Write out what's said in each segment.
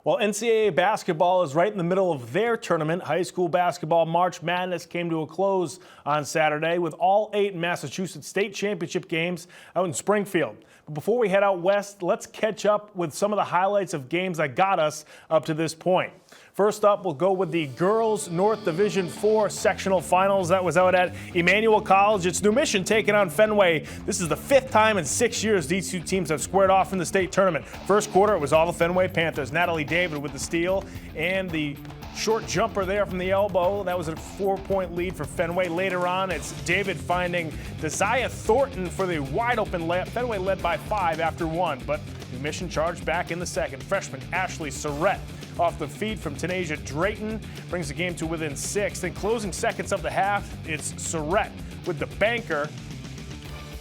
Well, NCAA basketball is right in the middle of their tournament. High school basketball March Madness came to a close on Saturday with all 8 Massachusetts state championship games out in Springfield. But before we head out west, let's catch up with some of the highlights of games that got us up to this point. First up, we'll go with the girls North Division 4 sectional finals. That was out at Emmanuel College. It's New Mission taking on Fenway. This is the 5th time in 6 years these two teams have squared off in the state tournament. First quarter, it was all the Fenway Panthers. Natalie David with the steal and the short jumper there from the elbow. That was a 4-point lead for Fenway. Later on, it's David finding Desire Thornton for the wide open layup. Fenway led by 5 after 1, but New Mission charged back in the second. Freshman Ashley Surrett off the feed from Tanasia Drayton brings the game to within 6. Then closing seconds of the half, it's Surrett with the banker,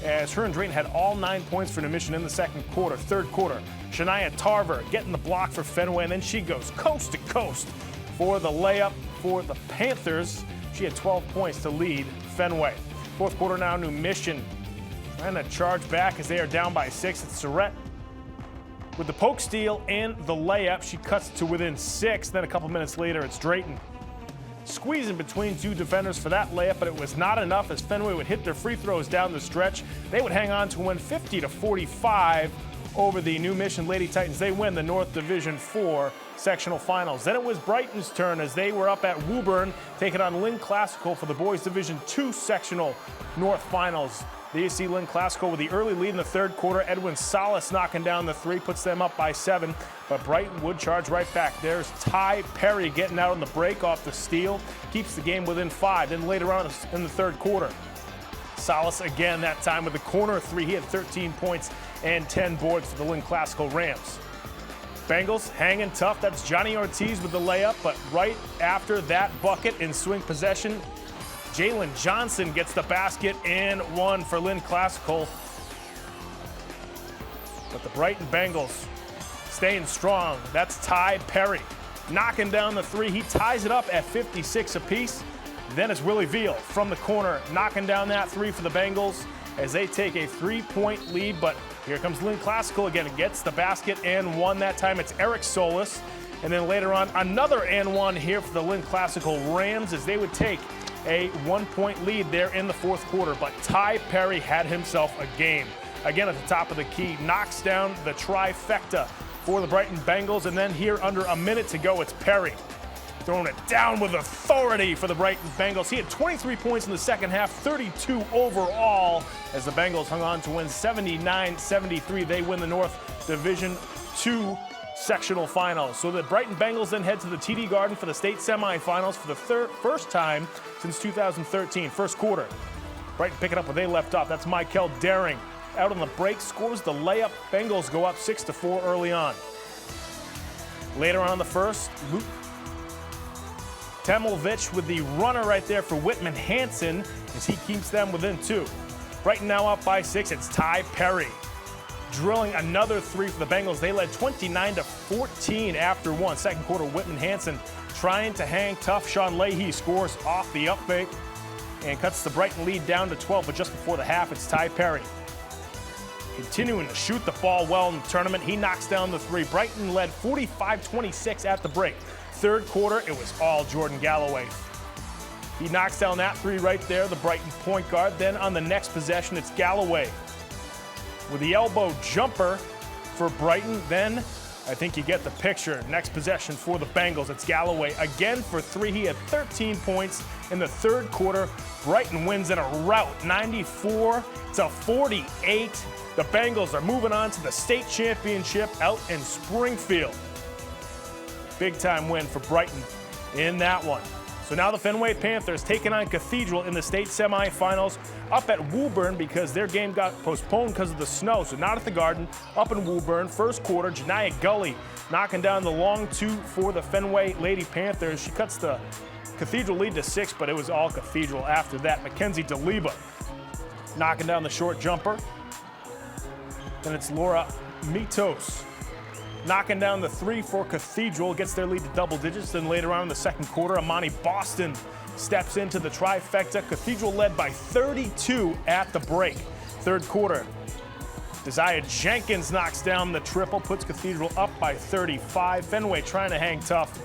as her and Drayton had all 9 points for New Mission in the second quarter. Third quarter, Shania Tarver getting the block for Fenway, and then she goes coast to coast for the layup for the Panthers. She had 12 points to lead Fenway. Fourth quarter now, New Mission trying to charge back as they are down by 6. It's Surrett with the poke steal and the layup. She cuts to within 6. Then a couple minutes later, it's Drayton squeezing between 2 defenders for that layup, but it was not enough as Fenway would hit their free throws down the stretch. They would hang on to win 50-45 over the New Mission Lady Titans. They win the North Division 4 sectional finals. Then it was Brighton's turn as they were up at Woburn taking on Lynn Classical for the boys Division 2 sectional North finals. The AC Lynn Classical with the early lead in the third quarter. Edwin Salas knocking down the 3, puts them up by 7, but Brighton would charge right back. There's Ty Perry getting out on the break off the steal, keeps the game within 5. Then later on in the third quarter, Salas again, that time with the corner 3. He had 13 points and 10 boards for the Lynn Classical Rams. Bengals hanging tough. That's Johnny Ortiz with the layup, but right after that bucket in swing possession, Jalen Johnson gets the basket and 1 for Lynn Classical. But the Brighton Bengals staying strong. That's Ty Perry knocking down the 3. He ties it up at 56 apiece. Then it's Willie Veal from the corner knocking down that 3 for the Bengals as they take a 3-point lead. But here comes Lynn Classical again. It gets the basket and 1. That time it's Eric Solis. And then later on, another and 1 here for the Lynn Classical Rams as they would take a 1-point lead there in the fourth quarter. But Ty Perry had himself a game. Again at the top of the key, knocks down the trifecta for the Brighton Bengals. And then here under a minute to go, it's Perry throwing it down with authority for the Brighton Bengals. He had 23 points in the second half, 32 overall, as the Bengals hung on to win 79-73. They win the North Division 2 sectional finals. So the Brighton Bengals then head to the TD Garden for the state semifinals for the first time since 2013. First quarter, Brighton picking up where they left off. That's Michael Daring out on the break, scores the layup. Bengals go up 6-4 early on. Later on in the first, Luke Temelovich with the runner right there for Whitman Hansen as he keeps them within 2. Brighton now up by 6. It's Ty Perry drilling another 3 for the Bengals. They led 29-14 after 1. Second quarter, Whitman Hansen trying to hang tough. Sean Leahy scores off the up fake and cuts the Brighton lead down to 12. But just before the half, it's Ty Perry continuing to shoot the ball well in the tournament. He knocks down the 3. Brighton led 45-26 at the break. Third quarter, it was all Jordan Galloway. He knocks down that 3 right there, the Brighton point guard. Then on the next possession, it's Galloway with the elbow jumper for Brighton. Then I think you get the picture. Next possession for the Bengals, it's Galloway again for 3. He had 13 points in the third quarter. Brighton wins in a rout, 94-48. The Bengals are moving on to the state championship out in Springfield. Big time win for Brighton in that one. So now the Fenway Panthers taking on Cathedral in the state semifinals up at Woburn because their game got postponed because of the snow. So not at the Garden, up in Woburn. First quarter, Janiyah Gully knocking down the long 2 for the Fenway Lady Panthers. She cuts the Cathedral lead to 6, but it was all Cathedral after that. Mackenzie DeLiba knocking down the short jumper. Then it's Laura Mitos knocking down the 3 for Cathedral, gets their lead to double digits. Then later on in the second quarter, Amani Boston steps into the trifecta. Cathedral led by 32 at the break. Third quarter, Desire Jenkins knocks down the triple, puts Cathedral up by 35. Fenway trying to hang tough,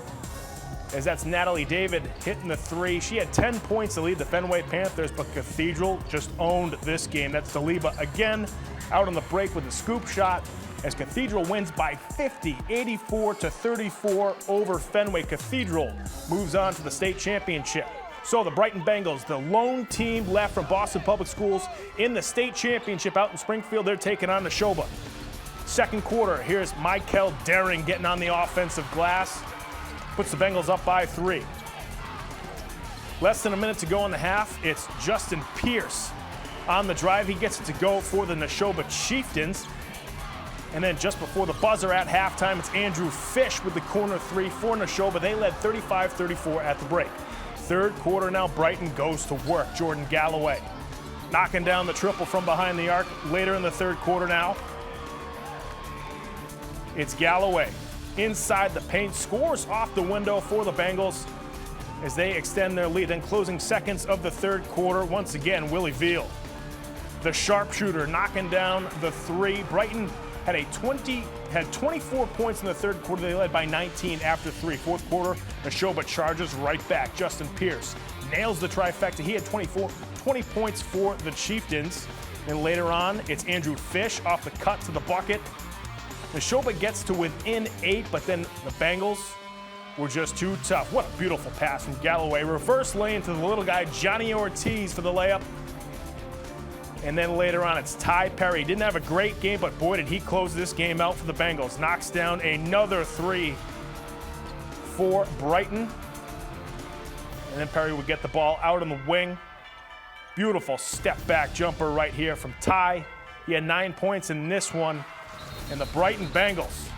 as that's Natalie David hitting the three. She had 10 points to lead the Fenway Panthers, but Cathedral just owned this game. That's Daliba again out on the break with a scoop shot, as Cathedral wins by 50, 84-34 over Fenway. Cathedral moves on to the state championship. So the Brighton Bengals, the lone team left from Boston Public Schools in the state championship out in Springfield, they're taking on Neshoba. Second quarter, here's Michael Daring getting on the offensive glass. Puts the Bengals up by 3. Less than a minute to go in the half. It's Justin Pierce on the drive. He gets it to go for the Neshoba Chieftains. And then just before the buzzer at halftime, it's Andrew Fish with the corner three for Neshoba. They led 35-34 at the break. Third quarter now, Brighton goes to work. Jordan Galloway knocking down the triple from behind the arc later in the third quarter now. It's Galloway inside the paint, scores off the window for the Bengals as they extend their lead. Then closing seconds of the third quarter, once again, Willie Veal, the sharpshooter, knocking down the three. Brighton had 24 points in the third quarter. They led by 19 after 3. Fourth quarter, Neshoba charges right back. Justin Pierce nails the trifecta. He had 20 points for the Chieftains. And later on, it's Andrew Fish off the cut to the bucket. Neshoba gets to within 8, but then the Bengals were just too tough. What a beautiful pass from Galloway. Reverse lane to the little guy, Johnny Ortiz, for the layup. And then later on, it's Ty Perry. Didn't have a great game, but boy, did he close this game out for the Bengals. Knocks down another 3 for Brighton. And then Perry would get the ball out on the wing. Beautiful step-back jumper right here from Ty. He had 9 points in this one. And the Brighton Bengals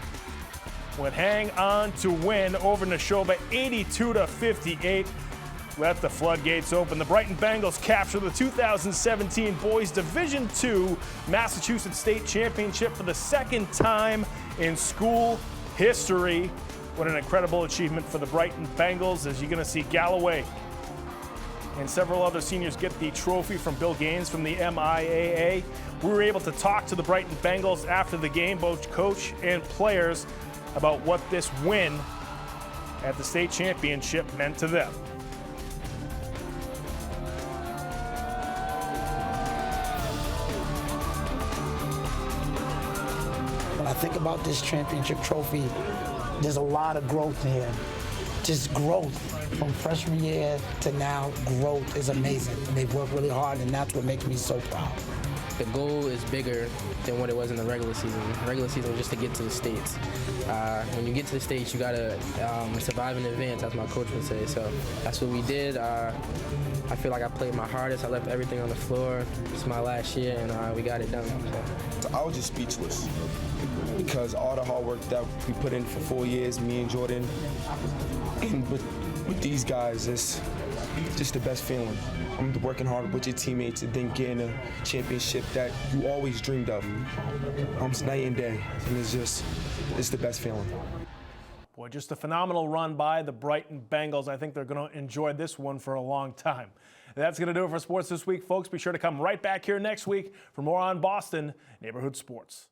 would hang on to win over Neshoba 82-58. Let the floodgates open. The Brighton Bengals capture the 2017 Boys Division II Massachusetts State Championship for the second time in school history. What an incredible achievement for the Brighton Bengals, as you're going to see Galloway and several other seniors get the trophy from Bill Gaines from the MIAA. We were able to talk to the Brighton Bengals after the game, both coach and players, about what this win at the state championship meant to them. When I think about this championship trophy, there's a lot of growth here. Just growth from freshman year to now. Growth is amazing. They've worked really hard, and that's what makes me so proud. The goal is bigger than what it was in the regular season. The regular season was just to get to the States. When you get to the States, you gotta survive in advance, as my coach would say. So that's what we did. I feel like I played my hardest. I left everything on the floor. It's my last year, and we got it done. So I was just speechless because all the hard work that we put in for 4 years, me and Jordan, and with these guys, it's just the best feeling. I'm working hard with your teammates and then getting a championship that you always dreamed of. It's night and day, and it's the best feeling. Boy, just a phenomenal run by the Brighton Bengals. I think they're going to enjoy this one for a long time. That's going to do it for sports this week, folks. Be sure to come right back here next week for more on Boston Neighborhood Sports.